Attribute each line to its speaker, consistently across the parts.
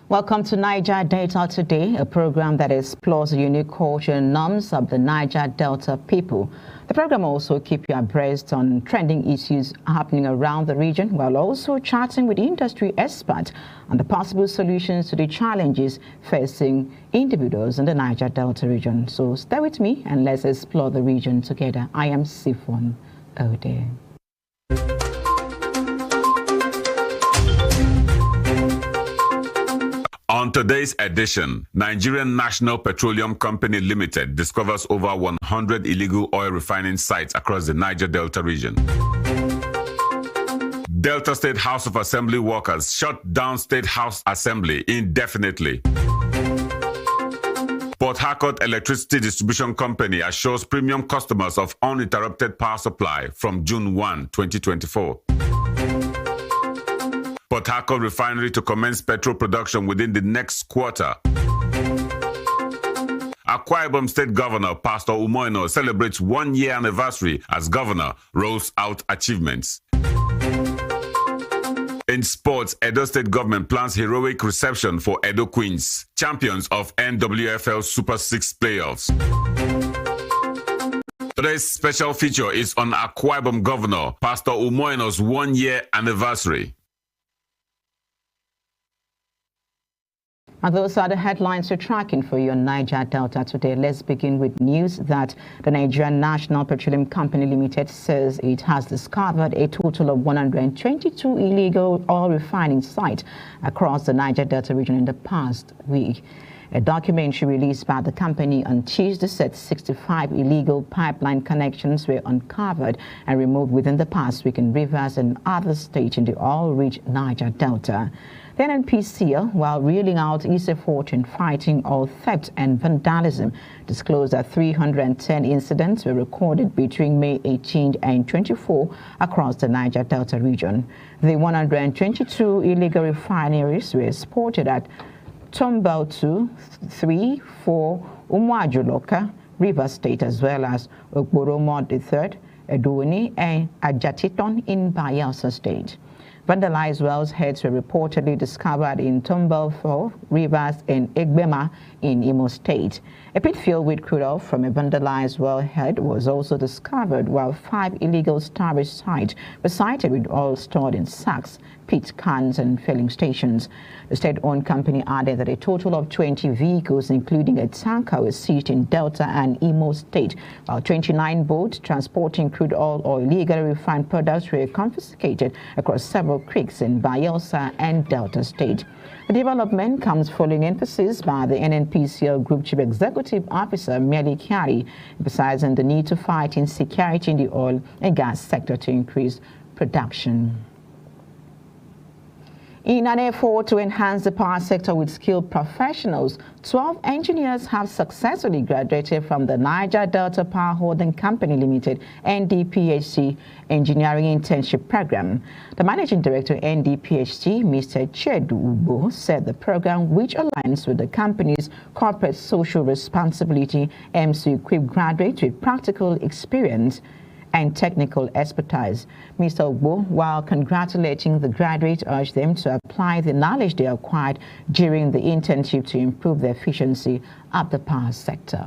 Speaker 1: Welcome to Niger Delta Today, a program that explores the unique culture and norms of the Niger Delta people. The program also keeps you abreast on trending issues happening around the region, while also chatting with industry experts on the possible solutions to the challenges facing individuals in the Niger Delta region. So stay with me and let's explore the region together. I am Sifon Ode.
Speaker 2: On today's edition, Nigerian National Petroleum Company Limited discovers over 100 illegal oil refining sites across the Niger Delta region. Delta State House of Assembly workers shut down State House Assembly indefinitely. Port Harcourt Electricity Distribution Company assures premium customers of uninterrupted power supply from June 1, 2024. Port Harcourt Refinery to commence petrol production within the next quarter. Akwa Ibom State Governor Pastor Umoino celebrates 1-year anniversary as governor, rolls out achievements. In sports, Edo State government plans heroic reception for Edo Queens, champions of NWFL Super 6 playoffs. Today's special feature is on Akwa Ibom Governor Pastor Umoino's 1-year anniversary.
Speaker 1: And those are the headlines we're tracking for you on Niger Delta today. Let's begin with news that the Nigerian National Petroleum Company Limited says it has discovered a total of 122 illegal oil refining sites across the Niger Delta region in the past week. A documentary released by the company on Tuesday said 65 illegal pipeline connections were uncovered and removed within the past week in rivers and other states in the oil-rich Niger Delta. The NNPCL, while reeling out its effort in fighting oil theft and vandalism, disclosed that 310 incidents were recorded between May 18 and 24 across the Niger Delta region. The 122 illegal refineries were spotted at Tombouctou, 3, 4, Umuajuloka, River State, as well as Okporomo III, Edouani, and Ajatiton in Bayelsa State. Vandalized wells heads were reportedly discovered in Tombouctou, Rivers, and Egbema in Imo State. A pit filled with crude oil from a vandalized wellhead was also discovered, while 5 illegal storage sites were sighted with oil stored in sacks, pit cans, and filling stations. The state-owned company added that a total of 20 vehicles, including a tanker, were seized in Delta and Imo State, while 29 boats transporting crude oil or illegally refined products were confiscated across several creeks in Bayelsa and Delta State. The development comes following emphasis by the NNPCL Group Chief Executive Officer Meli Kyari, emphasizing the need to fight insecurity in the oil and gas sector to increase production. In an effort to enhance the power sector with skilled professionals, 12 engineers have successfully graduated from the Niger Delta Power Holding Company Limited NDPHC Engineering Internship Program. The Managing Director of NDPHC, Mr. Chedu Ubo, said the program, which aligns with the company's corporate social responsibility, aims to equip graduates with practical experience and technical expertise. Mr. Ogbo, while congratulating the graduates, urged them to apply the knowledge they acquired during the internship to improve the efficiency of the power sector.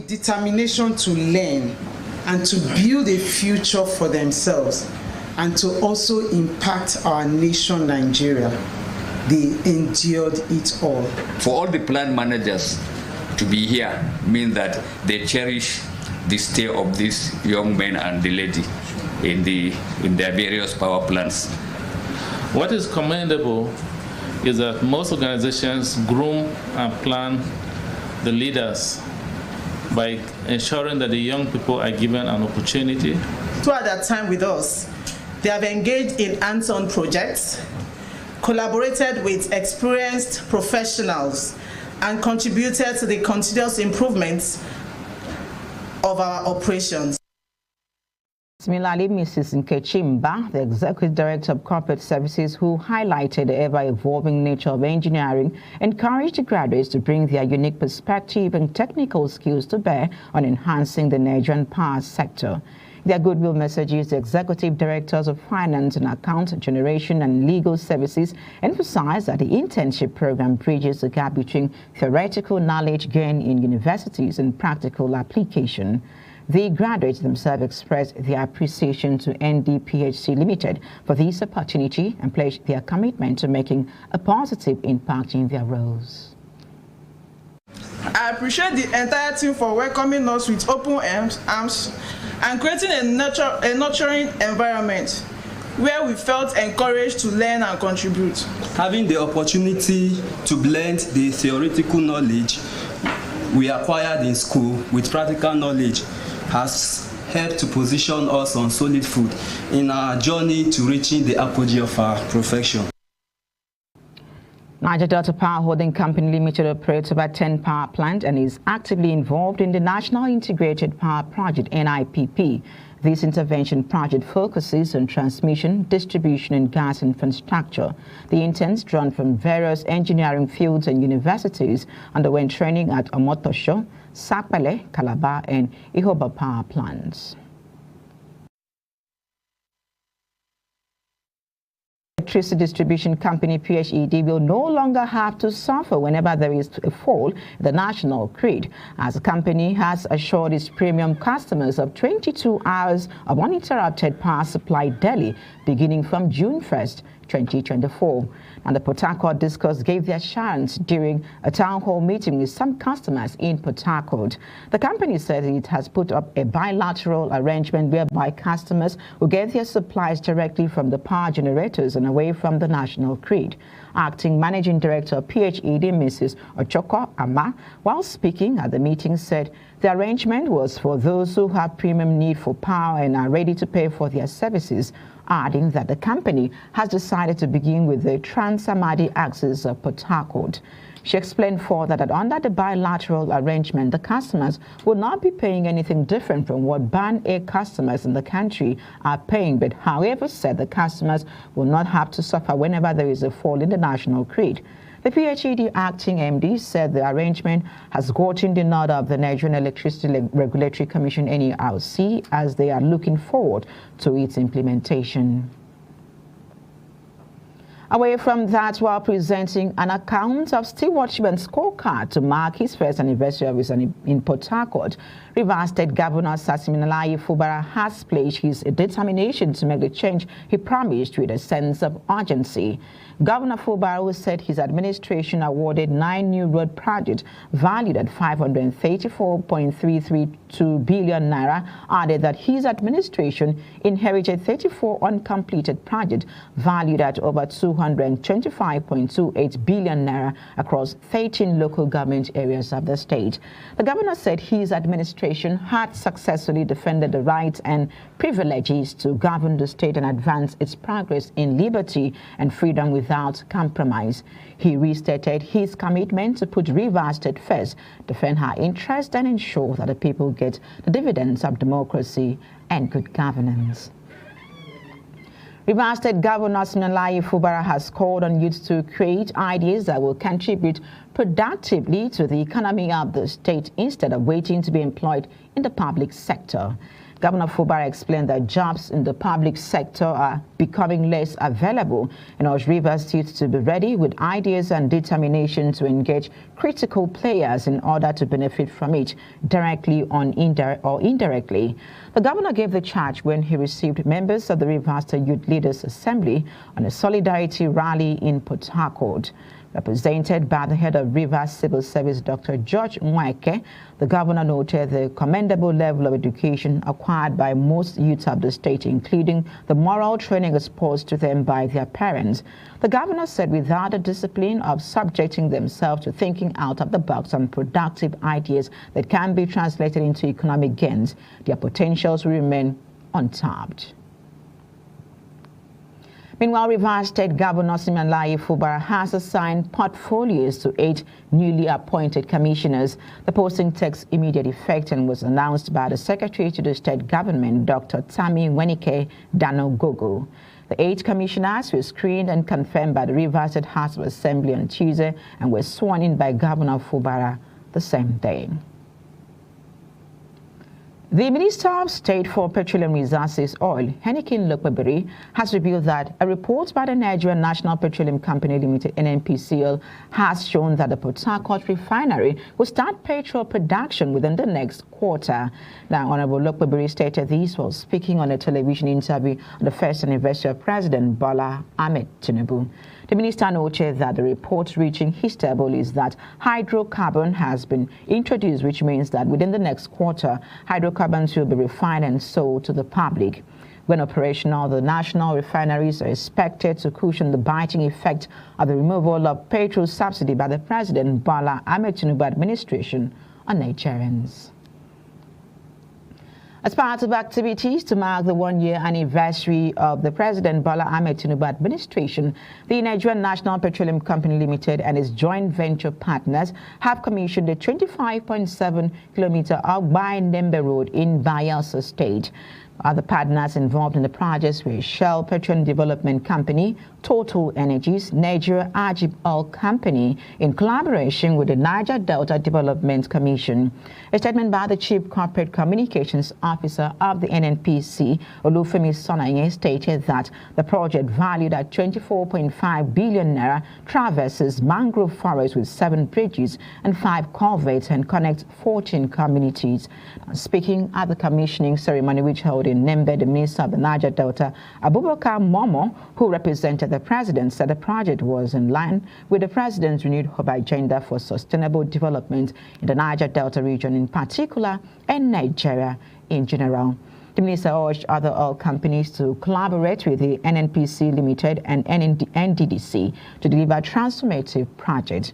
Speaker 3: Determination to learn and to build a future for themselves and to also impact our nation, Nigeria. They endured it all.
Speaker 4: For all the plant managers to be here means that they cherish the stay of these young men and the lady in their various power plants.
Speaker 5: What is commendable is that most organizations groom and plan the leaders by ensuring that the young people are given an opportunity.
Speaker 3: Throughout their time with us, they have engaged in hands-on projects, collaborated with experienced professionals, and contributed to the continuous improvements of our operations.
Speaker 1: Similarly, Mrs. Nkechimba, the Executive Director of Corporate Services, who highlighted the ever-evolving nature of engineering, encouraged the graduates to bring their unique perspective and technical skills to bear on enhancing the Nigerian power sector. Their goodwill messages, the Executive Directors of Finance and Account Generation and Legal Services emphasized that the internship program bridges the gap between theoretical knowledge gained in universities and practical application. The graduates themselves expressed their appreciation to NDPHC Limited for this opportunity and pledged their commitment to making a positive impact in their roles.
Speaker 6: I appreciate the entire team for welcoming us with open arms and creating a nurturing environment where we felt encouraged to learn and contribute.
Speaker 7: Having the opportunity to blend the theoretical knowledge we acquired in school with practical knowledge has helped to position us on solid foot in our journey to reaching the apogee of our profession.
Speaker 1: Niger Delta Power Holding Company Limited operates about 10 power plants and is actively involved in the National Integrated Power Project, NIPP. This intervention project focuses on transmission, distribution, and gas infrastructure. The interns, drawn from various engineering fields and universities, underwent training at Omotosho, Sapele, Calabar, and Ihoba power plants. Electricity Distribution Company PHED will no longer have to suffer whenever there is a fall in the national grid, as the company has assured its premium customers of 22 hours of uninterrupted power supply daily beginning from June 1st, 2024. And the Port Harcourt Discourse gave their assurance during a town hall meeting with some customers in Port Harcourt. The company said it has put up a bilateral arrangement whereby customers will get their supplies directly from the power generators and away from the national grid. Acting Managing Director of PHED, Mrs. Ochoko Ama, while speaking at the meeting, said the arrangement was for those who have premium need for power and are ready to pay for their services, adding that the company has decided to begin with the Trans-Amadi axis of Port Harcourt. She explained further that under the bilateral arrangement, the customers will not be paying anything different from what Band A customers in the country are paying, but however said the customers will not have to suffer whenever there is a fall in the national grid. The PHED acting MD said the arrangement has gotten the nod of the Nigerian Electricity Regulatory Commission, NERC, as they are looking forward to its implementation. Away from that, while presenting an account of stewardship and scorecard to mark his first anniversary of his in Port Harcourt, Rivers State Governor Siminalayi Fubara has pledged his determination to make the change he promised with a sense of urgency. Governor Fubara said his administration awarded 9 new road projects valued at 534.332 billion naira, added that his administration inherited 34 uncompleted projects valued at over 225.28 billion naira across 13 local government areas of the state. The governor said his administration had successfully defended the rights and privileges to govern the state and advance its progress in liberty and freedom without compromise. He restated his commitment to put Rivers State first, defend her interests, and ensure that the people get the dividends of democracy and good governance. Rivers State Governor Siminalayi Fubara has called on youth to create ideas that will contribute productively to the economy of the state instead of waiting to be employed in the public sector. Governor Fubara explained that jobs in the public sector are becoming less available and urged Rivers youth to be ready with ideas and determination to engage critical players in order to benefit from it directly or indirectly. The governor gave the charge when he received members of the Rivers State Youth Leaders Assembly on a solidarity rally in Port Harcourt. Represented by the head of Rivers Civil Service, Dr. George Mweke, the governor noted the commendable level of education acquired by most youths of the state, including the moral training exposed to them by their parents. The governor said without the discipline of subjecting themselves to thinking out of the box on productive ideas that can be translated into economic gains, their potentials will remain untapped. Meanwhile, Rivers State Governor Siminalayi Fubara has assigned portfolios to 8 newly appointed commissioners. The posting takes immediate effect and was announced by the Secretary to the State Government, Dr. Tammy Wenike Dano-Gogo. The 8 commissioners were screened and confirmed by the Rivers State House of Assembly on Tuesday and were sworn in by Governor Fubara the same day. The Minister of State for Petroleum Resources Oil, Henikin Lokpebiri, has revealed that a report by the Niger National Petroleum Company Limited (NNPCL) has shown that the Port Harcourt refinery will start petrol production within the next quarter. Now, Honorable Lokpebiri stated this while speaking on a television interview on the first anniversary of President Bola Ahmed Tinubu. The minister noted that the report reaching his table is that hydrocarbon has been introduced, which means that within the next quarter, hydrocarbons will be refined and sold to the public. When operational, the national refineries are expected to cushion the biting effect of the removal of petrol subsidy by the President Bola Ahmed Tinubu administration on Nigerians. As part of activities to mark the one-year anniversary of the President Bola Ahmed Tinubu administration, the Nigerian National Petroleum Company Limited and its joint venture partners have commissioned a 25.7-kilometer Ogbai-Nembe Road in Bayelsa State. Other partners involved in the projects were Shell Petroleum Development Company, Total Energies, Niger Ajib Oil Company, in collaboration with the Niger Delta Development Commission. A statement by the Chief Corporate Communications Officer of the NNPC, Olufemi Sonaye, stated that the project, valued at 24.5 billion naira, traverses mangrove forests with 7 bridges and 5 culverts and connects 14 communities. Speaking at the commissioning ceremony, which held in Nembe, the Minister of the Niger Delta, Abubakar Momo, who represented the President, said the project was in line with the President's renewed hope agenda for sustainable development in the Niger Delta region in particular and Nigeria in general. The minister urged other oil companies to collaborate with the NNPC Limited and NDDC to deliver transformative projects.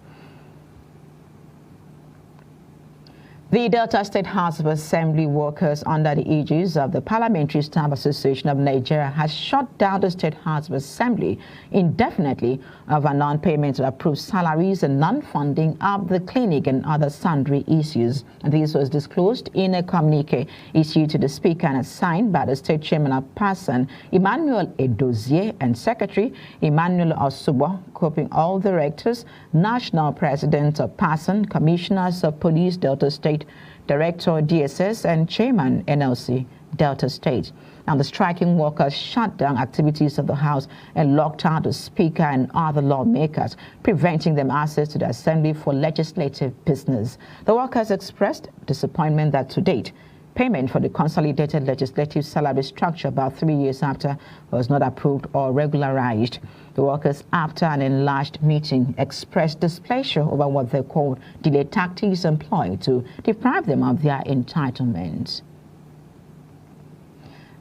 Speaker 1: The Delta State House of Assembly workers under the aegis of the Parliamentary Staff Association of Nigeria has shut down the State House of Assembly indefinitely over non-payment of approved salaries and non-funding of the clinic and other sundry issues. And this was disclosed in a communique issued to the Speaker and signed by the State Chairman of PASAN, Emmanuel Edozie, and Secretary Emmanuel Osubo, copying all directors, National President of PASAN, Commissioners of Police Delta State, Director DSS, and Chairman NLC Delta State. Now, the striking workers shut down activities of the House and locked out the Speaker and other lawmakers, preventing them access to the Assembly for legislative business. The workers expressed disappointment that to date, payment for the consolidated legislative salary structure about 3 years after was not approved or regularized. The workers, after an enlarged meeting, expressed displeasure over what they called delay tactics employed to deprive them of their entitlements.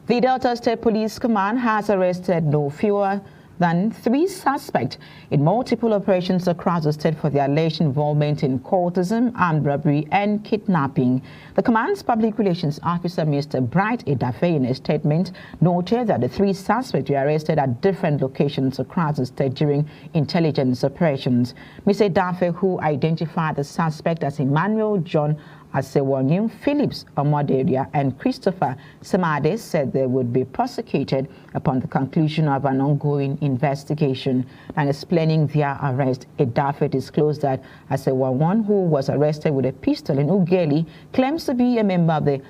Speaker 1: The Delta State Police Command has arrested no fewer than 3 suspects in multiple operations across the state for their alleged involvement in cultism, armed robbery, and kidnapping. The command's public relations officer, Mr. Bright Edafe, in a statement, noted that the 3 suspects were arrested at different locations across the state during intelligence operations. Mr. Edafe, who identified the suspect as Emmanuel John Asewanyum, Phillips Omoderia, and Christopher Samade, said they would be prosecuted upon the conclusion of an ongoing investigation. And explaining their arrest, Edafe disclosed that Asewanyum, who was arrested with a pistol in Ugeli, claims to be a member of the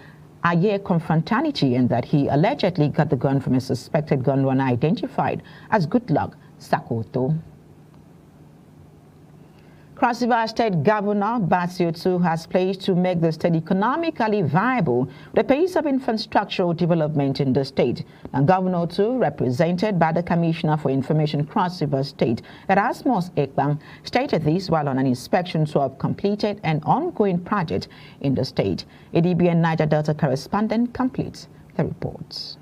Speaker 1: Aye confraternity and that he allegedly got the gun from a suspected gun runner identified as Goodluck Sakoto. Cross River State Governor Batsiotu has pledged to make the state economically viable the pace of infrastructural development in the state. And Governor Tu, represented by the Commissioner for Information Cross River State, Erasmus Ekbang, stated this while on an inspection tour of completed and ongoing projects in the state. ADBN Niger Delta correspondent completes the reports.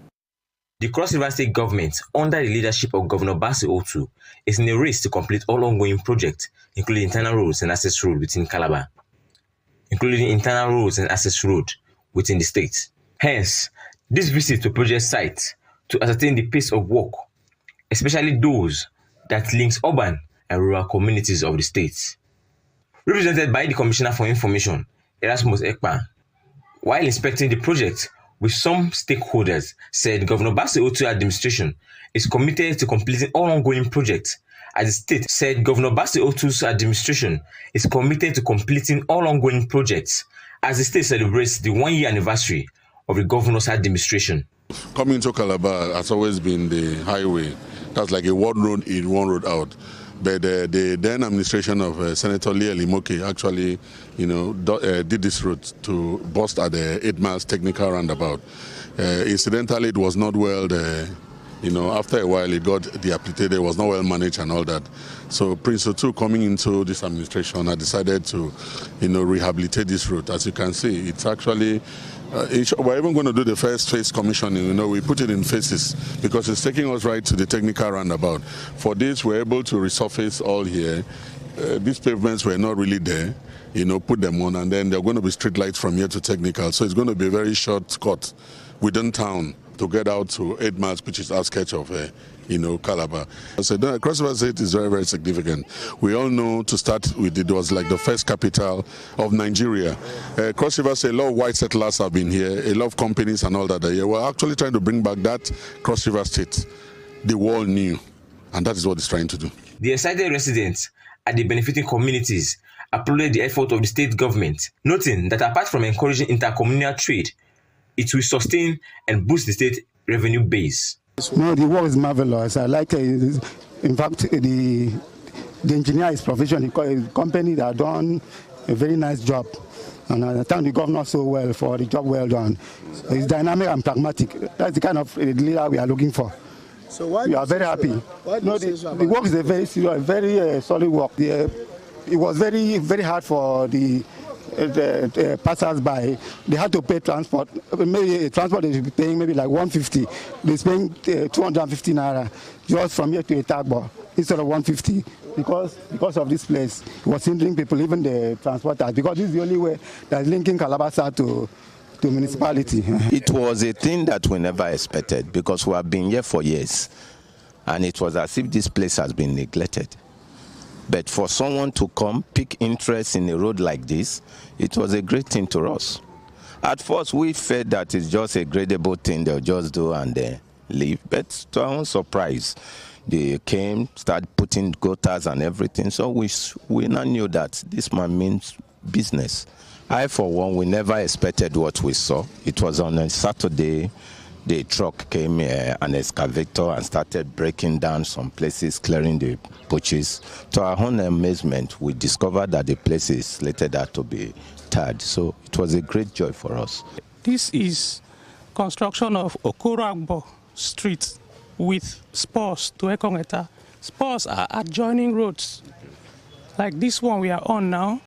Speaker 8: The Cross River State government, under the leadership of Governor Batsiotu, is in a race to complete all ongoing projects, including internal roads and access road within Calabar, including internal roads and access road within the state. Hence, this visit to project sites to ascertain the pace of work especially those that links urban and rural communities of the state. Represented by the Commissioner for Information, Erasmus Ekpa, while inspecting the project with some stakeholders, said Governor Bassey Otu administration is committed to completing all ongoing projects. As the state said, Governor Bassey Otu's administration is committed to completing all ongoing projects as the state celebrates the 1-year anniversary of the governor's administration.
Speaker 9: Coming to Calabar has always been the highway. That's like a one road in, one road out. But the then administration of Senator Lee Elimoke actually, did this route to bust at the 8 miles technical roundabout. Incidentally, it was not well. After a while, it got deactivated. It was not well managed and all that. So Prince Otu, coming into this administration, I decided to, rehabilitate this route. As you can see, it's actually. We're even going to do the first phase commissioning. We put it in phases because it's taking us right to the technical roundabout. For this, we're able to resurface all here. These pavements were not really there. Put them on, and then there are going to be street lights from here to technical. So it's going to be a very short cut within town to get out to 8 miles, which is outskirts of Calabar. So the Cross River State is very, very significant. We all know, to start with, it was like the first capital of Nigeria. Cross River State, a lot of white settlers have been here, a lot of companies and all that are here. We're actually trying to bring back that Cross River State the world knew, and that is what it's trying to do.
Speaker 8: The excited residents at the benefiting communities applauded the effort of the state government, noting that apart from encouraging intercommunal trade, it will sustain and boost the state revenue base.
Speaker 10: No, the work is marvelous. I like it. In fact, the engineer is professional. The company that have done a very nice job. And I thank the governor so well for the job well done. It's dynamic and pragmatic. That's the kind of leader we are looking for.
Speaker 11: So why
Speaker 10: we are very happy. The work is a very serious, very solid work. It was very, very hard for the passers-by. They had to pay transport. Maybe transport they should be paying maybe like 150. They're paying 250 naira just from here to Etagbo instead of 150 because of this place. It was hindering people, even the transporters, because this is the only way that's linking Calabar to municipality.
Speaker 12: It was a thing that we never expected because we have been here for years, and it was as if this place has been neglected. But for someone to come, pick interest in a road like this, it was a great thing to us. At first, we felt that it's just a gradable thing they'll just do and leave. But to our own surprise, they came, started putting gutters and everything. So we now knew that this man means business. I, for one, we never expected what we saw. It was on a Saturday. The truck came here, an excavator, and started breaking down some places, clearing the bushes. To our own amazement, we discovered that the place is slated out to be tarred. So it was a great joy for us.
Speaker 13: This is construction of Okoragbo Street with spurs to Ekongeta. Spurs are adjoining roads, like this one we are on now.